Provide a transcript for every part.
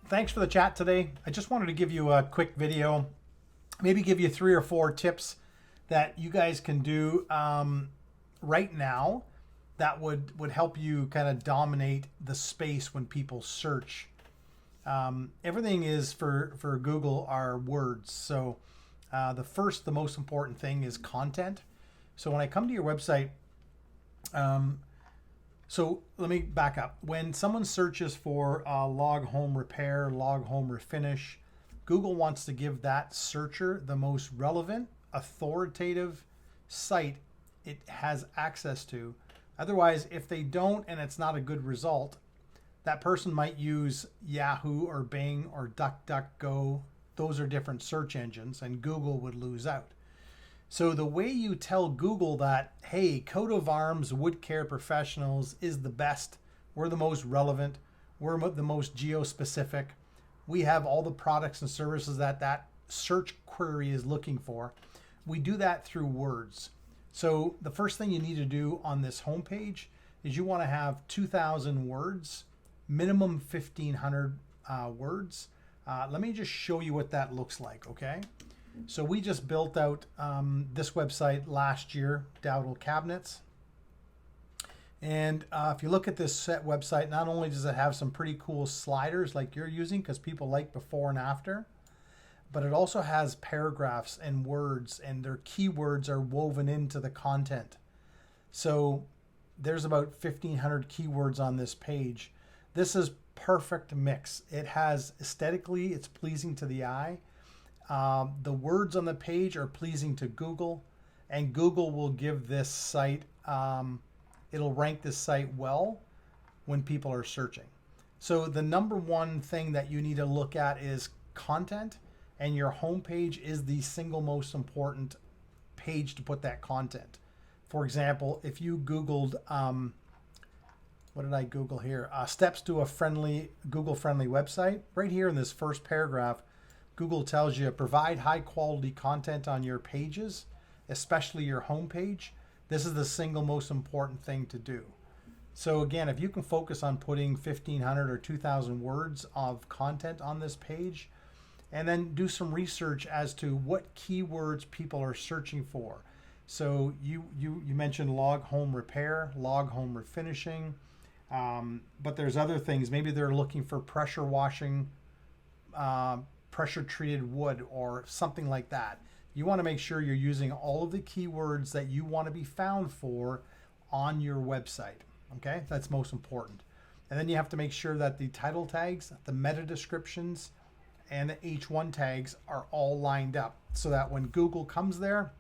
thanks for the chat today. I just wanted to give you a quick video, maybe give you 3 or 4 tips that you guys can do right now that would help you kind of dominate the space when people search. Everything is for Google are words. So the most important thing is content. So when I come to your website, so let me back up. When someone searches for log home repair, log home refinish, Google wants to give that searcher the most relevant, authoritative site it has access to. Otherwise, if they don't and it's not a good result, that person might use Yahoo or Bing or DuckDuckGo. Those are different search engines, and Google would lose out. So the way you tell Google that, hey, Coat of Arms Wood Care Professionals is the best, we're the most relevant, we're the most geo-specific, we have all the products and services that search query is looking for, we do that through words. So the first thing you need to do on this homepage is you want to have 2,000 words, minimum 1,500 words. Let me just show you what that looks like, okay? So we just built out this website last year, Dowdle Cabinets. And if you look at this set website, not only does it have some pretty cool sliders like you're using, because people like before and after, but it also has paragraphs and words, and their keywords are woven into the content. So there's about 1,500 keywords on this page. This is perfect mix. It has aesthetically, it's pleasing to the eye. The words on the page are pleasing to Google, and Google will give this site, it'll rank this site well when people are searching. So the number one thing that you need to look at is content, and your homepage is the single most important page to put that content. For example, if you Googled, what did I Google here? Steps to a Google-friendly website. Right here in this first paragraph, Google tells you provide high quality content on your pages, especially your homepage. This is the single most important thing to do. So again, if you can focus on putting 1,500 or 2,000 words of content on this page, and then do some research as to what keywords people are searching for. So you mentioned log home repair, log home refinishing, but there's other things. Maybe they're looking for pressure washing, pressure treated wood, or something like that. You want to make sure you're using all of the keywords that you want to be found for on your website. Okay, that's most important. And then you have to make sure that the title tags, the meta descriptions, and the H1 tags are all lined up so that when Google comes there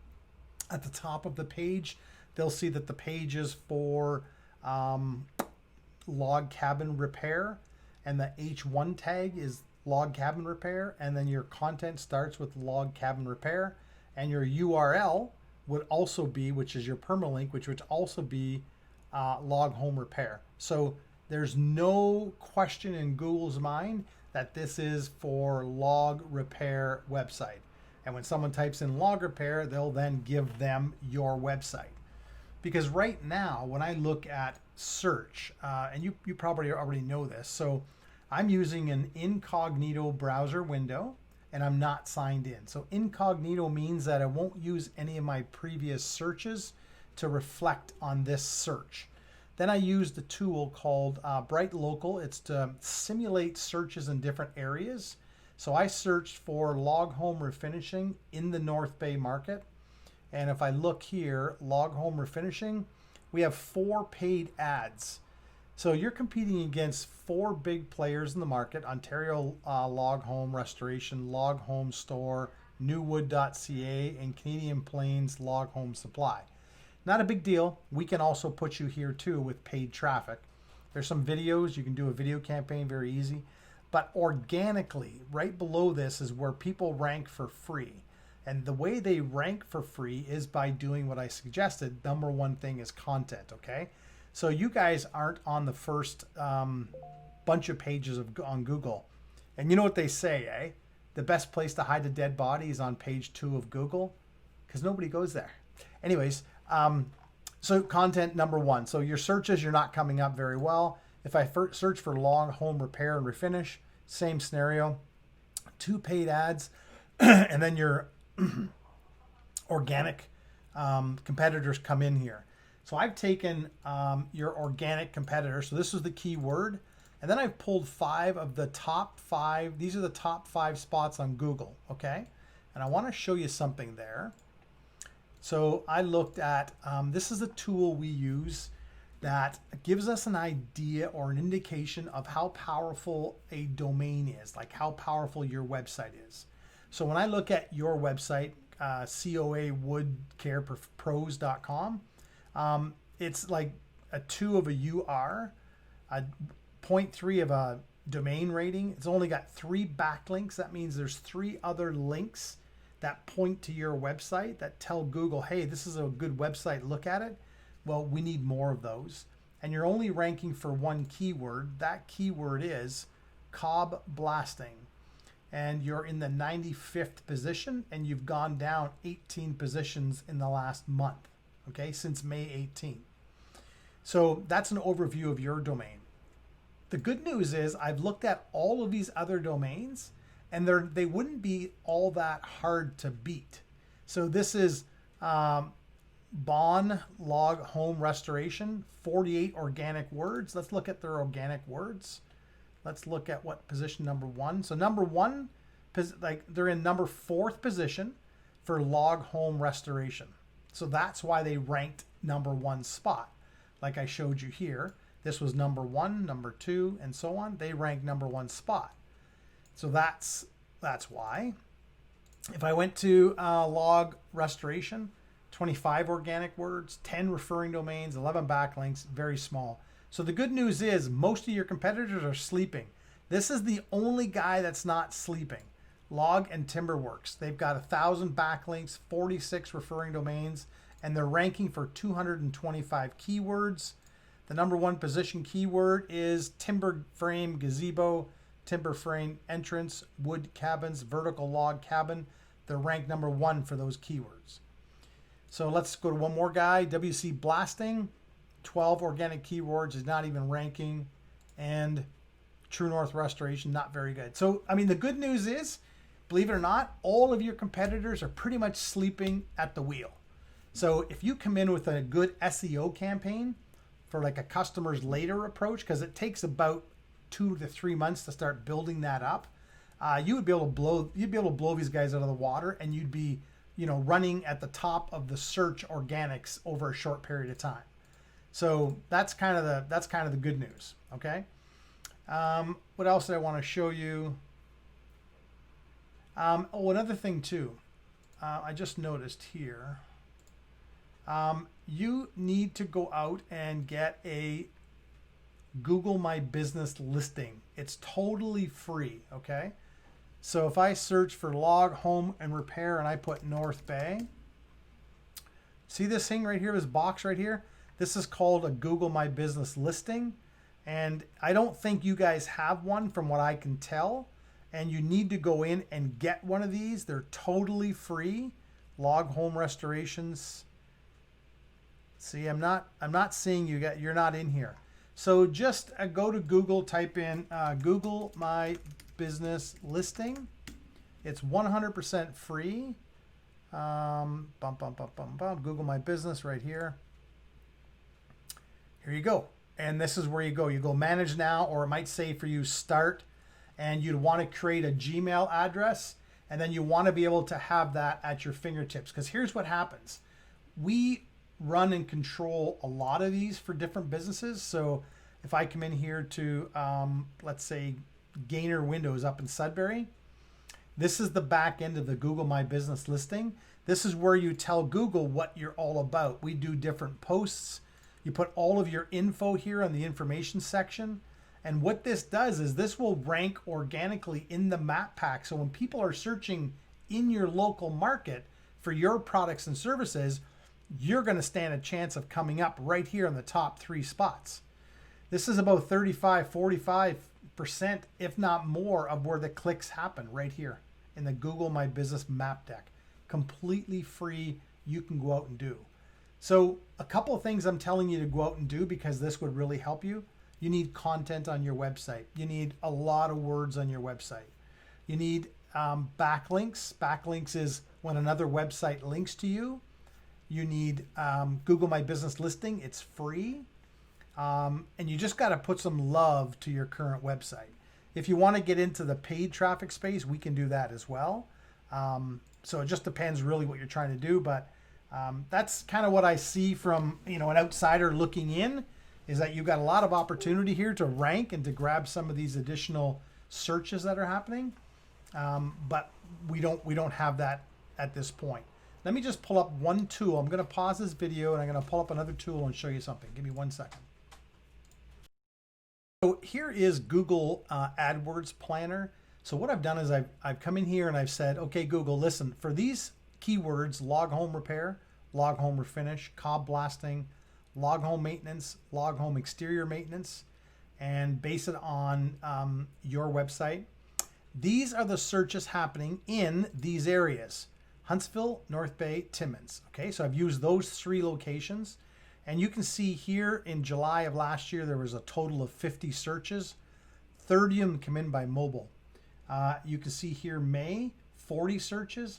at the top of the page, they'll see that the page is for log cabin repair, and the H1 tag is log cabin repair, and then your content starts with log cabin repair, and your URL would also be, which is your permalink, which would also be log home repair. So there's no question in Google's mind that this is for log repair website. And when someone types in log repair, they'll then give them your website. Because right now, when I look at search, and you probably already know this, so I'm using an incognito browser window, and I'm not signed in. So incognito means that I won't use any of my previous searches to reflect on this search. Then I used a tool called Bright Local. It's to simulate searches in different areas. So I searched for log home refinishing in the North Bay market. And if I look here, log home refinishing, we have 4 paid ads. So you're competing against 4 big players in the market: Ontario Log Home Restoration, Log Home Store, newwood.ca, and Canadian Plains Log Home Supply. Not a big deal. We can also put you here too with paid traffic. There's some videos. You can do a video campaign very easy. But organically, right below this is where people rank for free. And the way they rank for free is by doing what I suggested. Number one thing is content, okay? So you guys aren't on the first bunch of pages on Google. And you know what they say, eh? The best place to hide a dead body is on page 2 of Google, because nobody goes there. Anyways, so content number 1. So your searches, you're not coming up very well. If I search for log home repair and refinish, same scenario, 2 paid ads, and then your organic competitors come in here. So I've taken your organic competitor. So this was the keyword. And then I've pulled 5 of the top 5. These are the top 5 spots on Google. Okay. And I want to show you something there. So I looked at, this is a tool we use that gives us an idea or an indication of how powerful a domain is, like how powerful your website is. So when I look at your website, coawoodcarepros.com, it's like a 2 of a UR, a 0.3 of a domain rating. It's only got 3 backlinks. That means there's 3 other links that point to your website that tell Google, hey, this is a good website, look at it. Well, we need more of those. And you're only ranking for 1 keyword. That keyword is cob blasting. And you're in the 95th position, and you've gone down 18 positions in the last month, okay, since May 18. So that's an overview of your domain. The good news is I've looked at all of these other domains, and they wouldn't be all that hard to beat. So this is Bon Log Home Restoration, 48 organic words. Let's look at their organic words. Let's look at what position number 1. So number 1, like they're in number 4th position for log home restoration. So that's why they ranked number 1 spot. Like I showed you here, this was number 1, number 2, and so on. They ranked number 1 spot. So that's why. If I went to log restoration, 25 organic words, 10 referring domains, 11 backlinks, very small. So the good news is most of your competitors are sleeping. This is the only guy that's not sleeping. Log and Timberworks. They've got 1,000 backlinks, 46 referring domains, and they're ranking for 225 keywords. The number 1 position keyword is timber frame gazebo, timber frame entrance, wood cabins, vertical log cabin. They're ranked number 1 for those keywords. So let's go to one more guy, WC Blasting. 12 organic keywords, is not even ranking, and True North Restoration, not very good. So, I mean, the good news is, believe it or not, all of your competitors are pretty much sleeping at the wheel. So if you come in with a good SEO campaign for like a customer's later approach, because it takes about 2 to 3 months to start building that up, you'd be able to blow these guys out of the water, and you'd be, running at the top of the search organics over a short period of time. So that's kind of the good news. Okay. What else did I want to show you? Another thing too, I just noticed here. You need to go out and get a Google My Business listing. It's totally free. Okay. So if I search for log home and repair and I put North Bay, see this thing right here, this box right here? This is called a Google My Business listing. And I don't think you guys have one from what I can tell. And you need to go in and get one of these. They're totally free. Log home restorations. See, I'm not seeing you. You're not in here. So just go to Google, type in Google My Business listing. It's 100% free. Google My Business right here. Here you go. And this is where you go. You go manage now, or it might say for you start, and you'd want to create a Gmail address, and then you want to be able to have that at your fingertips. Because here's what happens. We run and control a lot of these for different businesses. So if I come in here to, let's say, Gainer Windows up in Sudbury, this is the back end of the Google My Business listing. This is where you tell Google what you're all about. We do different posts. You put all of your info here on the information section. And what this does is this will rank organically in the map pack. So when people are searching in your local market for your products and services, you're going to stand a chance of coming up right here in the top 3 spots. This is about 35, 45%, if not more, of where the clicks happen right here in the Google My Business map deck. Completely free. You can go out and do. So a couple of things I'm telling you to go out and do because this would really help you. You need content on your website. You need a lot of words on your website. You need backlinks. Backlinks is when another website links to you. You need Google My Business Listing. It's free. And you just got to put some love to your current website. If you want to get into the paid traffic space, we can do that as well. So it just depends really what you're trying to do. But that's kind of what I see from, you know, an outsider looking in, is that you've got a lot of opportunity here to rank and to grab some of these additional searches that are happening. But we don't have that at this point. Let me just pull up one tool. I'm going to pause this video and I'm going to pull up another tool and show you something. Give me 1 second. So here is Google AdWords Planner. So what I've done is I've come in here and I've said, okay, Google, listen, for these keywords, log home repair, log home refinish, cob blasting, log home maintenance, log home exterior maintenance, and base it on your website. These are the searches happening in these areas: Huntsville, North Bay, Timmins. Okay, so I've used those 3 locations. And you can see here in July of last year, there was a total of 50 searches. 30 of them come in by mobile. You can see here May, 40 searches.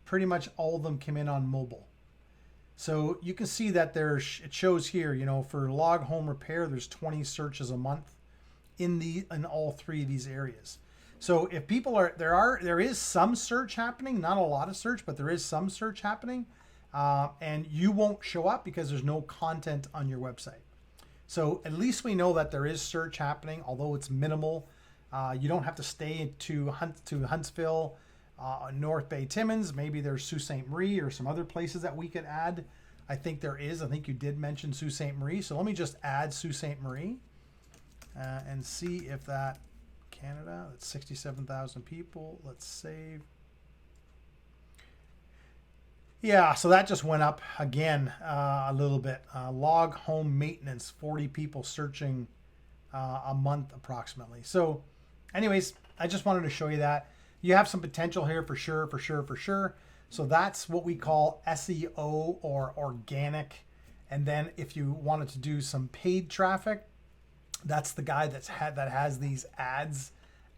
Pretty much all of them come in on mobile. So you can see that it shows here, you know, for log home repair, there's 20 searches a month in all 3 of these areas. So if people are, there is some search happening, not a lot of search, but there is some search happening. And you won't show up because there's no content on your website. So at least we know that there is search happening, although it's minimal. You don't have to stay to Huntsville, North Bay, Timmins. Maybe there's Sault Ste. Marie or some other places that we could add. I think there is. I think you did mention Sault Ste. Marie. So let me just add Sault Ste. Marie and see if that, Canada, that's 67,000 people. Let's save. Yeah, so that just went up again a little bit. Log home maintenance, 40 people searching a month approximately. So anyways, I just wanted to show you that. You have some potential here for sure, for sure, for sure. So that's what we call SEO or organic. And then if you wanted to do some paid traffic, that's the guy that has these ads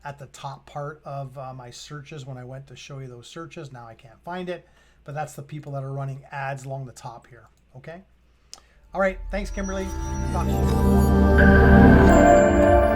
at the top part of my searches when I went to show you those searches. Now I can't find it. But that's the people that are running ads along the top here. Okay. All right. Thanks, Kimberly. Talk to you.